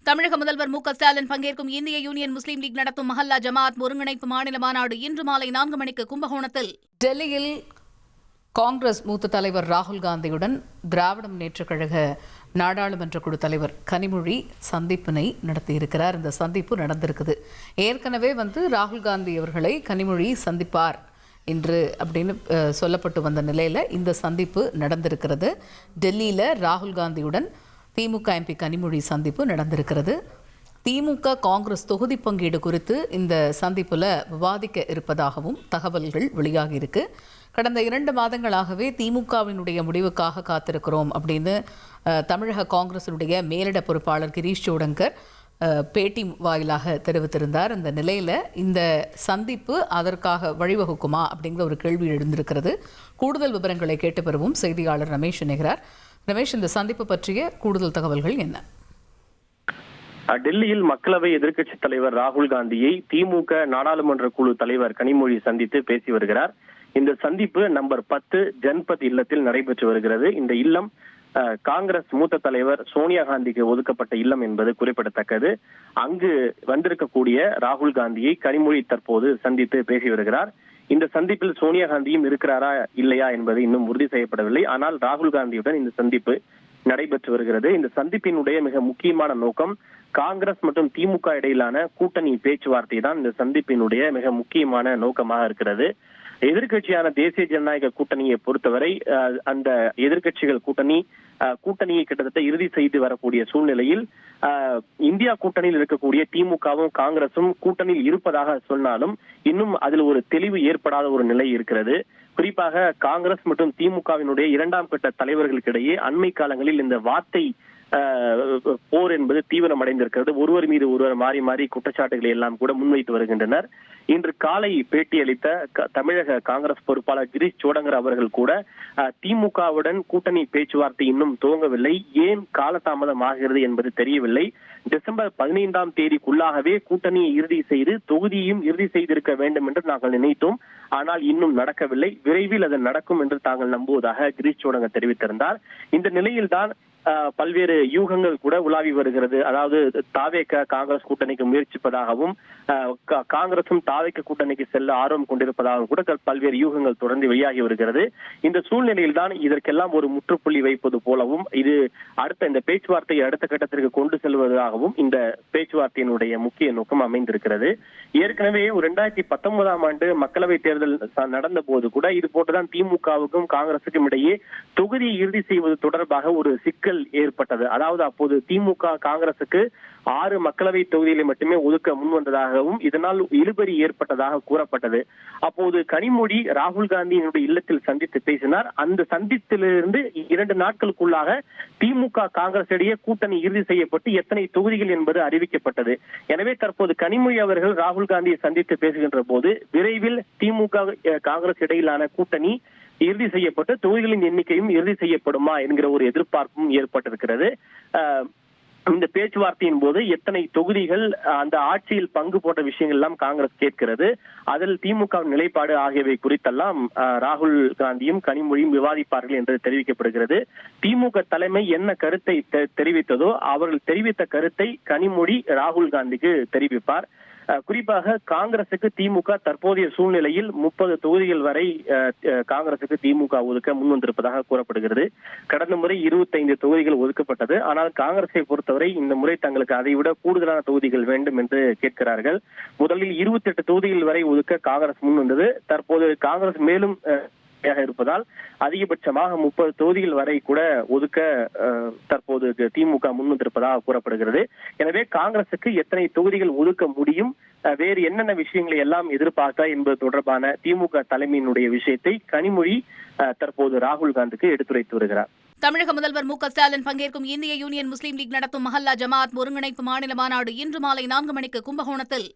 தமிழக முதல்வர் மு.க.ஸ்டாலின் பங்கேற்கும் இந்திய யூனியன் முஸ்லீம் லீக் நடத்தும் மஹல்லா ஜமாத் ஒருங்கிணைப்பு மாநில மாநாடு இன்று மாலை 4 மணிக்கு கும்பகோணத்தில். டெல்லியில் காங்கிரஸ் மூத்த தலைவர் ராகுல் காந்தியுடன் திராவிட முன்னேற்றக் கழக நாடாளுமன்ற குழு தலைவர் கனிமொழி சந்திப்பினை நடத்தியிருக்கிறார். இந்த சந்திப்பு நடந்திருக்குது. ஏற்கனவே ராகுல் காந்தி அவர்களை கனிமொழி சந்திப்பார் இன்று அப்படின்னு சொல்லப்பட்டு வந்த நிலையில் இந்த சந்திப்பு நடந்திருக்கிறது. டெல்லியில் ராகுல் காந்தியுடன் திமுக எம்பி கனிமொழி சந்திப்பு நடந்திருக்கிறது. திமுக காங்கிரஸ் தொகுதி பங்கீடு குறித்து இந்த சந்திப்பில் விவாதிக்க இருப்பதாகவும் தகவல்கள் வெளியாகி இருக்கு. கடந்த 2 மாதங்களாகவே திமுகவினுடைய முடிவுக்காக காத்திருக்கிறோம் அப்படின்னு தமிழக காங்கிரசினுடைய மேலிட பொறுப்பாளர் கிரீஷ் சோடங்கர் பேட்டி வாயிலாக தெரிவித்திருந்தார். இந்த நிலையில் இந்த சந்திப்பு அதற்காக வழிவகுக்குமா அப்படிங்கிற ஒரு கேள்வி எழுந்திருக்கிறது. கூடுதல் விவரங்களை கேட்டு பெறுவோம். செய்தியாளர் ரமேஷ் இணைகிறார். ரமேஷ், இந்த சந்திப்பு பற்றிய கூடுதல் தகவல்கள் என்ன? டெல்லியில் மக்களவை எதிர்க்கட்சித் தலைவர் ராகுல் காந்தியை திமுக நாடாளுமன்ற குழு தலைவர் கனிமொழி சந்தித்து பேசி வருகிறார். இந்த சந்திப்பு நம்பர் 10 ஜன்பத் இல்லத்தில் நடைபெற்று வருகிறது. இந்த இல்லம் காங்கிரஸ் மூத்த தலைவர் சோனியா காந்திக்கு ஒதுக்கப்பட்ட இல்லம் என்பது குறிப்பிடத்தக்கது. அங்கு வந்திருக்கக்கூடிய ராகுல் காந்தியை கனிமொழி தற்போது சந்தித்து பேசி வருகிறார். இந்த சந்திப்பில் சோனியா காந்தியும் இருக்கிறாரா இல்லையா என்பது இன்னும் உறுதி செய்யப்படவில்லை. ஆனால் ராகுல் காந்தியுடன் இந்த சந்திப்பு நடைபெற்று வருகிறது. இந்த சந்திப்பினுடைய மிக முக்கியமான நோக்கம் காங்கிரஸ் மற்றும் திமுக இடையிலான கூட்டணி பேச்சுவார்த்தை தான் இந்த சந்திப்பினுடைய மிக முக்கியமான நோக்கமாக இருக்கிறது. எதிர்கட்சியான தேசிய ஜனநாயக கூட்டணியை பொறுத்தவரை அந்த எதிர்கட்சிகள் கூட்டணியை கிட்டத்தட்ட இறுதி செய்து வரக்கூடிய சூழ்நிலையில் இந்தியா கூட்டணியில் இருக்கக்கூடிய திமுகவும் காங்கிரசும் கூட்டணியில் இருப்பதாக சொன்னாலும் இன்னும் அதில் ஒரு தெளிவு ஏற்படாத ஒரு நிலை இருக்கிறது. குறிப்பாக காங்கிரஸ் மற்றும் திமுகவினுடைய 2ஆம் கட்ட தலைவர்களுக்கிடையே அண்மை காலங்களில் இந்த வார்த்தை போர் என்பது தீவிரமடைந்திருக்கிறது. ஒருவர் மீது ஒருவர் மாறி மாறி குற்றச்சாட்டுகளை எல்லாம் கூட முன்வைத்து வருகின்றனர். இன்று காலை பேட்டியளித்த தமிழக காங்கிரஸ் பொறுப்பாளர் கிரீஷ் சோடங்கர் அவர்கள் கூட திமுகவுடன் கூட்டணி பேச்சுவார்த்தை இன்னும் துவங்கவில்லை, ஏன் காலதாமதம் ஆகிறது என்பது தெரியவில்லை, டிசம்பர் 15ஆம் தேதிக்குள்ளாகவே கூட்டணியை இறுதி செய்து தொகுதியும் இறுதி செய்திருக்க வேண்டும் என்று நாங்கள் நினைத்தோம், ஆனால் இன்னும் நடக்கவில்லை, விரைவில் அது நடக்கும் என்று தாங்கள் நம்புவதாக கிரீஷ் சோடங்கர் தெரிவித்திருந்தார். இந்த நிலையில்தான் பல்வேறு யூகங்கள் கூட உலாவி வருகிறது. அதாவது தாவேக காங்கிரஸ் கூட்டணிக்கு முயற்சிப்பதாகவும் காங்கிரசும் தாவேக கூட்டணிக்கு செல்ல ஆர்வம் கொண்டிருப்பதாகவும் கூட பல்வேறு யூகங்கள் தொடர்ந்து வெளியாகி வருகிறது. இந்த சூழ்நிலையில் தான் இதற்கெல்லாம் ஒரு முற்றுப்புள்ளி வைப்பது போலவும் இது இந்த பேச்சுவார்த்தையை அடுத்த கட்டத்திற்கு கொண்டு செல்வதாகவும் இந்த பேச்சுவார்த்தையினுடைய முக்கிய நோக்கம் அமைந்திருக்கிறது. ஏற்கனவே 2019ஆம் ஆண்டு மக்களவை தேர்தல் நடந்த போது கூட இது போட்டுதான் திமுகவுக்கும் காங்கிரசுக்கும் இடையே தொகுதி இறுதி செய்வது தொடர்பாக ஒரு சிக்கல் ஏற்பட்டது. அதாவது அப்போது திமுக காங்கிரசுக்கு 6 மக்களவை தொகுதிகளை மட்டுமே ஒதுக்க முன்வந்ததாகவும் இதனால் இழுபறி ஏற்பட்டதாக கூறப்பட்டது. அப்போது கனிமொழி ராகுல் காந்தியினுடைய இல்லத்தில் சந்தித்து பேசினார். அந்த சந்திப்பிலிருந்து 2 நாட்களுக்குள்ளாக திமுக காங்கிரஸ் இடையே கூட்டணி இறுதி செய்யப்பட்டு எத்தனை தொகுதிகள் என்பது அறிவிக்கப்பட்டது. எனவே தற்போது கனிமொழி அவர்கள் ராகுல் காந்தியை சந்தித்து பேசுகின்ற போது விரைவில் திமுக காங்கிரஸ் இடையிலான கூட்டணி இறுதி செய்யப்பட்டு தொகுதிகளின் எண்ணிக்கையும் இறுதி செய்யப்படுமா என்கிற ஒரு எதிர்பார்ப்பும் ஏற்பட்டிருக்கிறது. இந்த பேச்சுவார்த்தையின் போது எத்தனை தொகுதிகள் அந்த ஆட்சியில் பங்கு போட்ட விஷயங்கள் எல்லாம் காங்கிரஸ் கேட்கிறது. அதில் திமுக நிலைப்பாடு ஆகியவை குறித்தெல்லாம் ராகுல் காந்தியும் கனிமொழியும் விவாதிப்பார்கள் என்று தெரிவிக்கப்படுகிறது. திமுக தலைமை என்ன கருத்தை தெரிவித்ததோ அவர்கள் தெரிவித்த கருத்தை கனிமொழி ராகுல் காந்திக்கு தெரிவிப்பார். குறிப்பாக காங்கிரசுக்கு திமுக தற்போதைய சூழ்நிலையில் 30 தொகுதிகள் வரை காங்கிரசுக்கு திமுக ஒதுக்க முன்வந்திருப்பதாக கூறப்படுகிறது. கடந்த முறை 25 தொகுதிகள் ஒதுக்கப்பட்டது. ஆனால் காங்கிரஸை பொறுத்தவரை இந்த முறை தங்களுக்கு அதைவிட கூடுதலான தொகுதிகள் வேண்டும் என்று கேட்கிறார்கள். முதலில் 28 தொகுதிகள் வரை ஒதுக்க காங்கிரஸ் முன்வந்தது. தற்போது காங்கிரஸ் மேலும் இருப்பதால் அதிகபட்சமாக 30 தொகுதிகள் வரை கூட ஒதுக்க தற்போது திமுக முன்வந்திருப்பதாக கூறப்படுகிறது. எனவே காங்கிரசுக்கு எத்தனை தொகுதிகள் ஒதுக்க முடியும், வேறு என்னென்ன விஷயங்களை எல்லாம் எதிர்பார்க்க என்பது தொடர்பான திமுக தலைமையினுடைய விஷயத்தை கனிமொழி தற்போது ராகுல் காந்திக்கு எடுத்துரைத்து வருகிறார். தமிழக முதல்வர் மு.க.ஸ்டாலின் பங்கேற்கும் இந்திய யூனியன் முஸ்லீம் லீக் நடத்தும் மஹல்லா ஜமாத் ஒருங்கிணைப்பு மாநில மாநாடு இன்று மாலை 4 மணிக்கு கும்பகோணத்தில்